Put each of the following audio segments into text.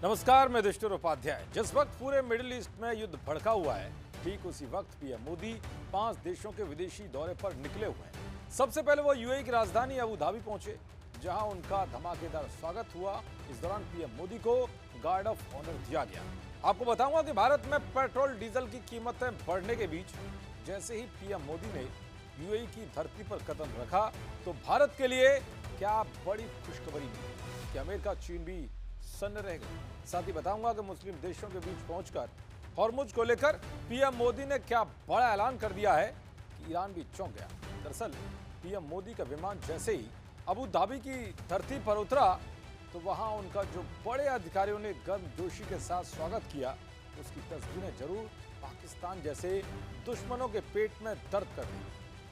नमस्कार, मैं युधिष्ठिर उपाध्याय। जिस वक्त पूरे मिडिल ईस्ट में युद्ध भड़का हुआ है, ठीक उसी वक्त पीएम मोदी 5 देशों के विदेशी दौरे पर निकले हुए हैं। सबसे पहले वो यूएई की राजधानी अबू धाबी पहुंचे, जहां उनका धमाकेदार स्वागत हुआ। इस दौरान पीएम मोदी को गार्ड ऑफ ऑनर दिया गया। आपको बताऊंगा कि भारत में पेट्रोल डीजल की कीमतें बढ़ने के बीच जैसे ही पीएम मोदी ने यूएई की धरती पर कदम रखा, तो भारत के लिए क्या बड़ी खुशखबरी मिली कि अमेरिका, चीन भी सन्न रह गए। साथ ही बताऊंगा कि मुस्लिम देशों के बीच पहुंचकर हॉर्मुज को लेकर पीएम मोदी ने क्या बड़ा ऐलान कर दिया है कि ईरान भी चौंक गया। दरअसल पीएम मोदी का विमान जैसे ही अबू धाबी की धरती पर उतरा, तो वहां उनका जो बड़े अधिकारियों ने गर्मजोशी के साथ स्वागत किया, उसकी तस्वीरें जरूर पाकिस्तान जैसे दुश्मनों के पेट में दर्द कर दी।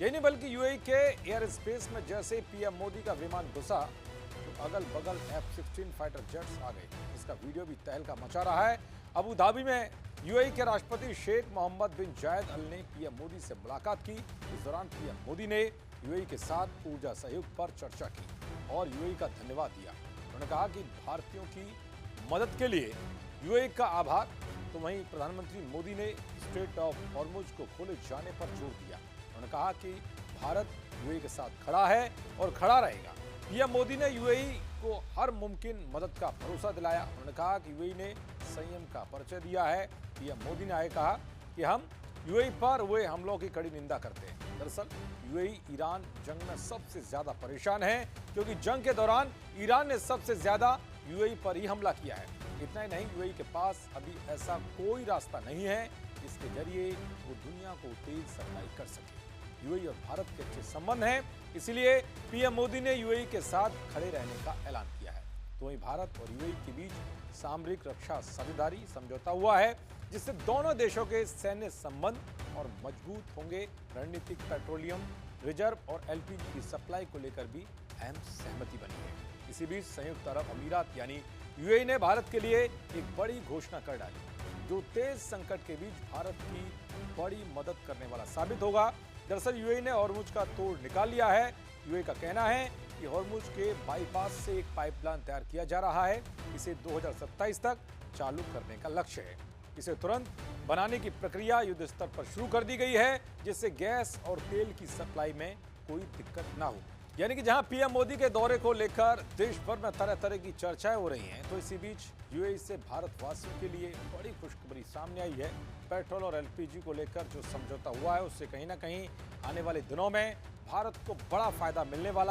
यही नहीं, बल्कि यूएई के एयर स्पेस में जैसे पीएम मोदी का विमान घुसा, तो अगल बगल F-16 फाइटर जेट्स आ गए। इसका वीडियो भी तहलका मचा रहा है। अबू धाबी में यूएई के राष्ट्रपति शेख मोहम्मद बिन जायद अल ने पीएम मोदी से मुलाकात की। इस दौरान पीएम मोदी ने यूएई के साथ ऊर्जा सहयोग पर चर्चा की और यूएई का धन्यवाद दिया। उन्होंने कहा कि भारतीयों की मदद के लिए यूएई का आभार। तो वहीं प्रधानमंत्री मोदी ने स्ट्रेट ऑफ हॉर्मुज को खोले जाने पर जोर दिया। उन्होंने कहा कि भारत यूएई के साथ खड़ा है और खड़ा रहेगा। पीएम मोदी ने यूएई को हर मुमकिन मदद का भरोसा दिलाया। उन्होंने कहा कि यूएई ने संयम का परिचय दिया है। पीएम मोदी ने आगे कहा कि हम यूएई पर हुए हमलों की कड़ी निंदा करते हैं। दरअसल यूएई ईरान जंग में सबसे ज्यादा परेशान है, क्योंकि जंग के दौरान ईरान ने सबसे ज्यादा यूएई पर ही हमला किया है। इतना ही नहीं, यूएई के पास अभी ऐसा कोई रास्ता नहीं है जिसके जरिए वो दुनिया को तेज सप्लाई कर सके। यूएई और भारत के अच्छे संबंध हैं, इसलिए पीएम मोदी ने यूएई के साथ खड़े रहने का ऐलान किया है। तो वहीं भारत और यूएई के बीच सामरिक रक्षा साझेदारी समझौता हुआ है, जिससे दोनों देशों के सैन्य संबंध और मजबूत होंगे। रणनीतिक पेट्रोलियम रिजर्व और एलपीजी की सप्लाई को लेकर भी अहम सहमति बनी है। इसी बीच संयुक्त अरब अमीरात यानी यूएई ने भारत के लिए एक बड़ी घोषणा कर डाली, जो तेज संकट के बीच भारत की बड़ी मदद करने वाला साबित होगा। दरअसल यूएई ने हॉर्मुज का तोड़ निकाल लिया है। यूएई का कहना है कि हॉर्मुज के बाईपास से एक पाइपलाइन तैयार किया जा रहा है। इसे 2027 तक चालू करने का लक्ष्य है। इसे तुरंत बनाने की प्रक्रिया युद्ध स्तर पर शुरू कर दी गई है, जिससे गैस और तेल की सप्लाई में कोई दिक्कत ना हो। यानी कि जहां पीएम मोदी के दौरे को लेकर देश भर में तरह तरह की चर्चाएं हो रही हैं, तो इसी बीच यूएई से भारतवासियों के लिए बड़ी खुशखबरी सामने आई है। पेट्रोल और एलपीजी को लेकर जो समझौता हुआ है, उससे कहीं ना कहीं आने वाले दिनों में भारत को बड़ा फायदा मिलने वाला